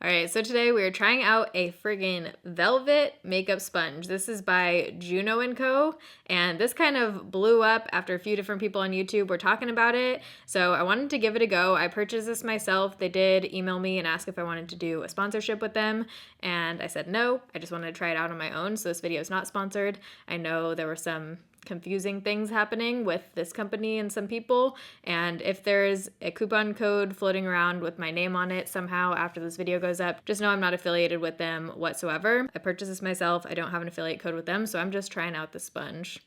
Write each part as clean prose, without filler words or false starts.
Alright, so today we are trying out a friggin' velvet makeup sponge. This is by Juno & Co. And this kind of blew up after a few different people on YouTube were talking about it. So I wanted to give it a go. I purchased this myself. They did email me and ask if I wanted to do a sponsorship with them. And I said no. I just wanted to try it out on my own. So this video is not sponsored. I know there were some confusing things happening with this company and some people, and if there's a coupon code floating around with my name on it somehow after this video goes up, just know I'm not affiliated with them whatsoever. I purchased this myself. I don't have an affiliate code with them, so I'm just trying out the sponge.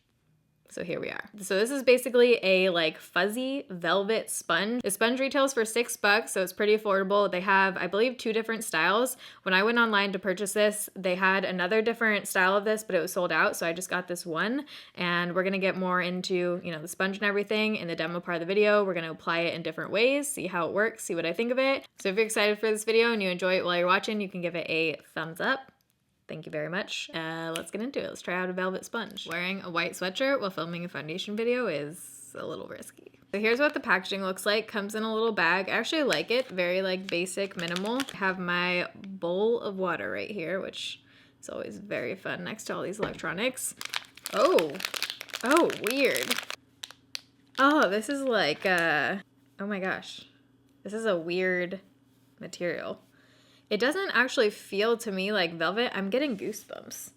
So here we are. So this is basically a like fuzzy velvet sponge. The sponge retails for $6, so it's pretty affordable. They have, I believe, 2 different styles. When I went online to purchase this, they had another different style of this, but it was sold out, so I just got this one. And we're gonna get more into, the sponge and everything in the demo part of the video. We're gonna apply it in different ways, see how it works, see what I think of it. So if you're excited for this video and you enjoy it while you're watching, you can give it a thumbs up. Thank you very much. Let's get into it. Let's try out a velvet sponge. Wearing a white sweatshirt while filming a foundation video is a little risky. So here's what the packaging looks like. Comes in a little bag. I actually like it. Very like basic, minimal. I have my bowl of water right here, which is always very fun next to all these electronics. Oh, weird. Oh, this is like, oh my gosh. This is a weird material. It doesn't actually feel to me like velvet. I'm getting goosebumps.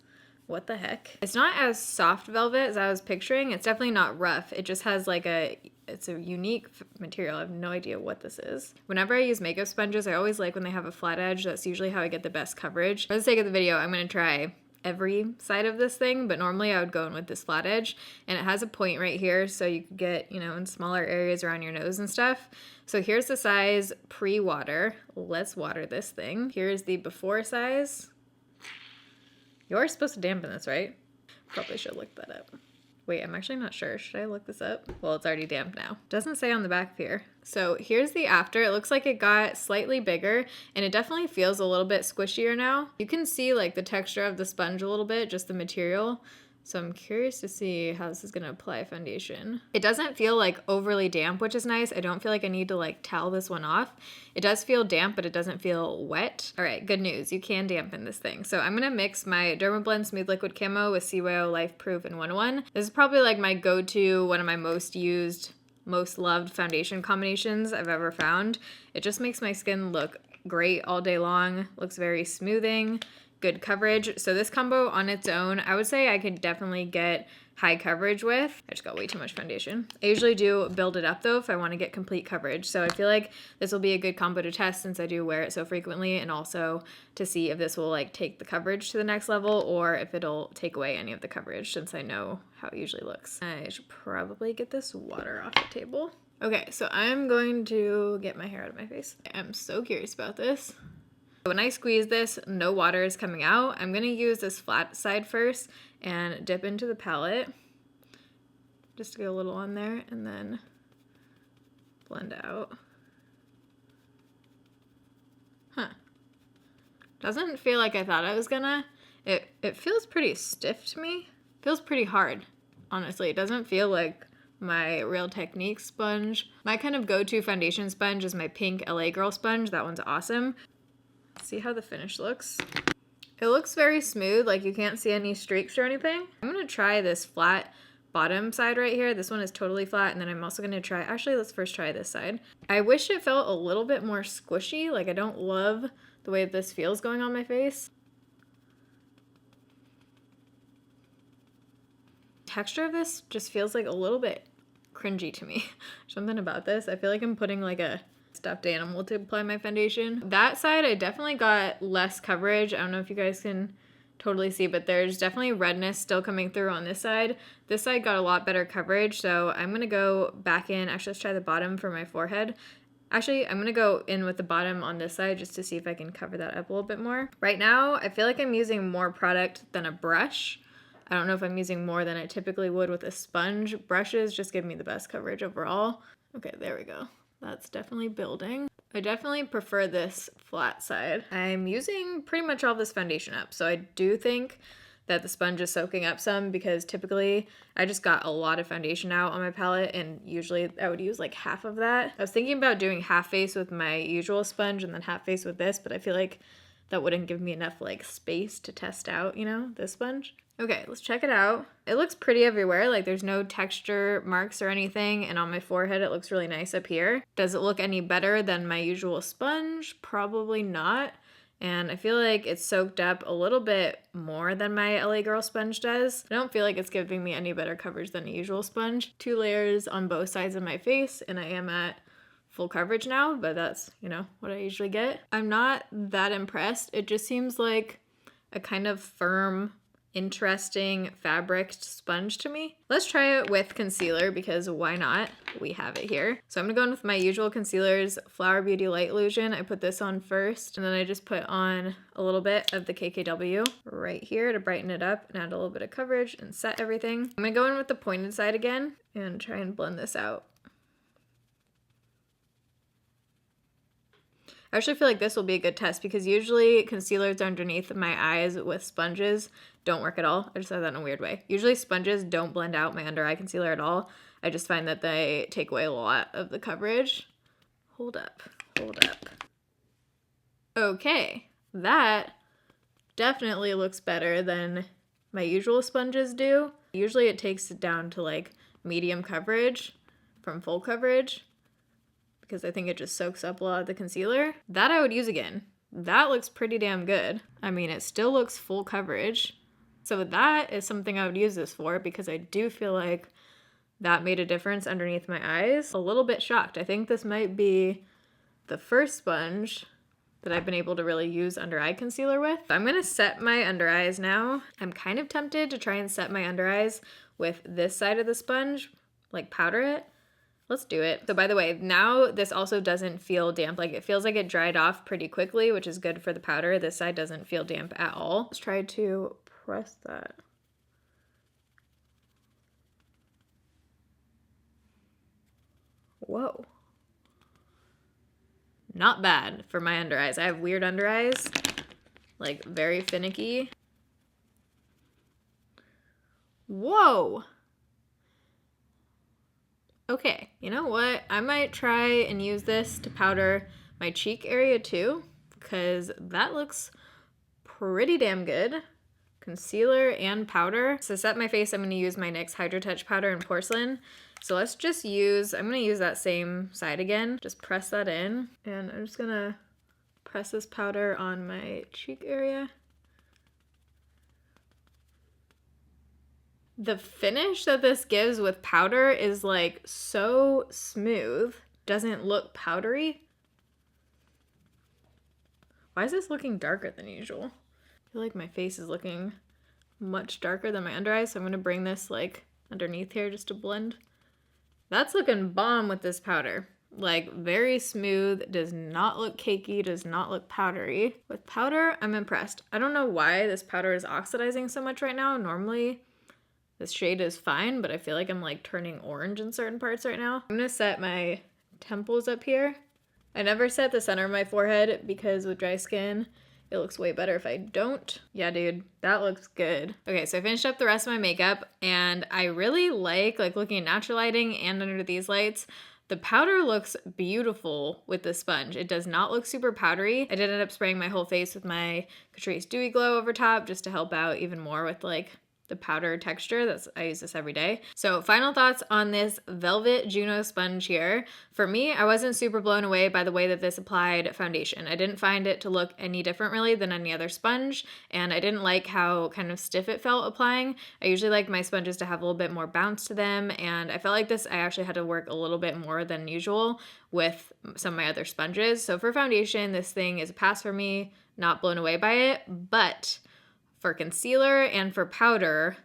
What the heck? It's not as soft velvet as I was picturing. It's definitely not rough. It just has like it's a unique material. I have no idea what this is. Whenever I use makeup sponges, I always like when they have a flat edge. That's usually how I get the best coverage. For the sake of the video, I'm gonna try every side of this thing, but normally I would go in with this flat edge, and it has a point right here so you could get, in smaller areas around your nose and stuff. So here's the size pre-water. Let's water this thing. Here's the before size. You're supposed to dampen this, right? Probably should look that up. Wait, I'm actually not sure. Should I look this up? Well, it's already damp now. Doesn't say on the back here. So here's the after. It looks like it got slightly bigger, and it definitely feels a little bit squishier now. You can see like the texture of the sponge a little bit, just the material. So I'm curious to see how this is gonna apply foundation. It doesn't feel like overly damp, which is nice. I don't feel like I need to like towel this one off. It does feel damp, but it doesn't feel wet. All right, good news. You can dampen this thing. So I'm gonna mix my Dermablend Smooth Liquid Camo with CYO Life Proof and 101. This is probably like my go-to, one of my most used, most loved foundation combinations I've ever found. It just makes my skin look great all day long. Looks very smoothing. Good coverage. So this combo on its own, I would say I could definitely get high coverage with. I just got way too much foundation. I usually do build it up though if I want to get complete coverage. So I feel like this will be a good combo to test since I do wear it so frequently, and also to see if this will like take the coverage to the next level or if it'll take away any of the coverage, since I know how it usually looks. I should probably get this water off the table. Okay, so I'm going to get my hair out of my face. I'm so curious about this. When I squeeze this, no water is coming out. I'm gonna use this flat side first and dip into the palette just to get a little on there and then blend out. Doesn't feel like I thought I was gonna. It feels pretty stiff to me. Feels pretty hard, honestly. It doesn't feel like my Real Technique sponge. My kind of go-to foundation sponge is my pink LA Girl sponge. That one's awesome. See how the finish looks. It looks very smooth, like you can't see any streaks or anything. I'm gonna try this flat bottom side right here. This one is totally flat, and then I'm also gonna try, actually let's first try this side. I wish it felt a little bit more squishy. Like I don't love the way this feels going on my face. Texture of this just feels like a little bit cringy to me. Something about this, I feel like I'm putting like a stuffed animal to apply my foundation. That side I definitely got less coverage. I don't know if you guys can totally see, but there's definitely redness still coming through on this side. This side got a lot better coverage, so I'm gonna go back in. Actually, let's try the bottom for my forehead. Actually, I'm gonna go in with the bottom on this side just to see if I can cover that up a little bit more. Right now, I feel like I'm using more product than a brush. I don't know if I'm using more than I typically would with a sponge. Brushes just give me the best coverage overall. Okay, there we go. That's definitely building. I definitely prefer this flat side. I'm using pretty much all this foundation up, so I do think that the sponge is soaking up some, because typically I just got a lot of foundation out on my palette and usually I would use like half of that. I was thinking about doing half face with my usual sponge and then half face with this, but I feel like that wouldn't give me enough like space to test out, you know, this sponge. Okay, let's check it out. It looks pretty everywhere. Like there's no texture marks or anything. And on my forehead, it looks really nice up here. Does it look any better than my usual sponge? Probably not. And I feel like it's soaked up a little bit more than my LA Girl sponge does. I don't feel like it's giving me any better coverage than a usual sponge. 2 layers on both sides of my face, and I am at full coverage now, but that's, you know, what I usually get. I'm not that impressed. It just seems like a kind of firm, interesting fabric sponge to me. Let's try it with concealer, because why not? We have it here. So I'm gonna go in with my usual concealers, Flower Beauty Light Illusion. I put this on first, and then I just put on a little bit of the KKW right here to brighten it up and add a little bit of coverage and set everything. I'm gonna go in with the pointed side again and try and blend this out. I actually feel like this will be a good test, because usually concealers underneath my eyes with sponges don't work at all. I just said that in a weird way. Usually sponges don't blend out my under eye concealer at all. I just find that they take away a lot of the coverage. Hold up. Okay, that definitely looks better than my usual sponges do. Usually it takes it down to like medium coverage from full coverage, because I think it just soaks up a lot of the concealer. That I would use again. That looks pretty damn good. I mean, it still looks full coverage. So that is something I would use this for, because I do feel like that made a difference underneath my eyes. A little bit shocked. I think this might be the first sponge that I've been able to really use under eye concealer with. I'm gonna set my under eyes now. I'm kind of tempted to try and set my under eyes with this side of the sponge, like powder it. Let's do it. So by the way, now this also doesn't feel damp. Like it feels like it dried off pretty quickly, which is good for the powder. This side doesn't feel damp at all. Let's try to press that. Whoa. Not bad for my under eyes. I have weird under eyes, like very finicky. Whoa. Okay, you know what? I might try and use this to powder my cheek area too, because that looks pretty damn good. Concealer and powder. So to set my face, I'm going to use my NYX Hydro Touch powder in porcelain. So let's just use, I'm going to use that same side again. Just press that in. And I'm just going to press this powder on my cheek area. The finish that this gives with powder is like so smooth. Doesn't look powdery. Why is this looking darker than usual? I feel like my face is looking much darker than my under eyes, so I'm gonna bring this like underneath here just to blend. That's looking bomb with this powder. Like very smooth, does not look cakey, does not look powdery. With powder, I'm impressed. I don't know why this powder is oxidizing so much right now. Normally this shade is fine, but I feel like I'm like turning orange in certain parts right now. I'm gonna set my temples up here. I never set the center of my forehead because with dry skin, it looks way better if I don't. Yeah, dude, that looks good. Okay, so I finished up the rest of my makeup, and I really like looking at natural lighting and under these lights. The powder looks beautiful with the sponge. It does not look super powdery. I did end up spraying my whole face with my Catrice Dewy Glow over top just to help out even more with like the powder texture. I use this every day. So final thoughts on this Velvet Juno sponge here. For me, I wasn't super blown away by the way that this applied foundation. I didn't find it to look any different really than any other sponge, and I didn't like how kind of stiff it felt applying. I usually like my sponges to have a little bit more bounce to them, and I felt like this, I actually had to work a little bit more than usual with some of my other sponges. So for foundation, this thing is a pass for me, not blown away by it, but for concealer and for powder,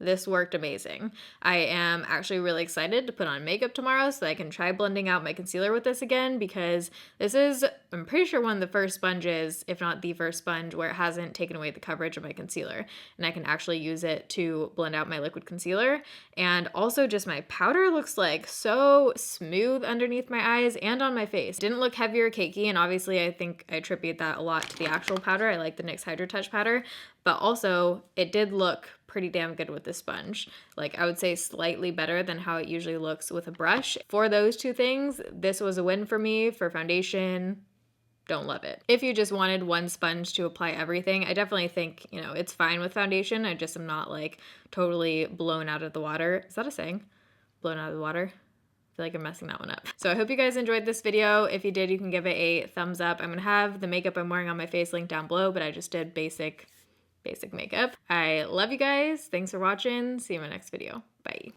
this worked amazing. I am actually really excited to put on makeup tomorrow so that I can try blending out my concealer with this again, because this is, I'm pretty sure, one of the first sponges, if not the first sponge, where it hasn't taken away the coverage of my concealer, and I can actually use it to blend out my liquid concealer. And also just my powder looks like so smooth underneath my eyes and on my face. Didn't look heavy or cakey, and obviously I think I attribute that a lot to the actual powder. I like the NYX Hydro Touch powder, but also it did look pretty damn good with this sponge. Like, I would say slightly better than how it usually looks with a brush. For those two things, this was a win for me. For foundation, don't love it. If you just wanted one sponge to apply everything, I definitely think, you know, it's fine with foundation. I just am not like totally blown out of the water. Is that a saying? Blown out of the water? I feel like I'm messing that one up. So I hope you guys enjoyed this video. If you did, you can give it a thumbs up. I'm gonna have the makeup I'm wearing on my face linked down below, but I just did basic makeup. I love you guys. Thanks for watching. See you in my next video. Bye.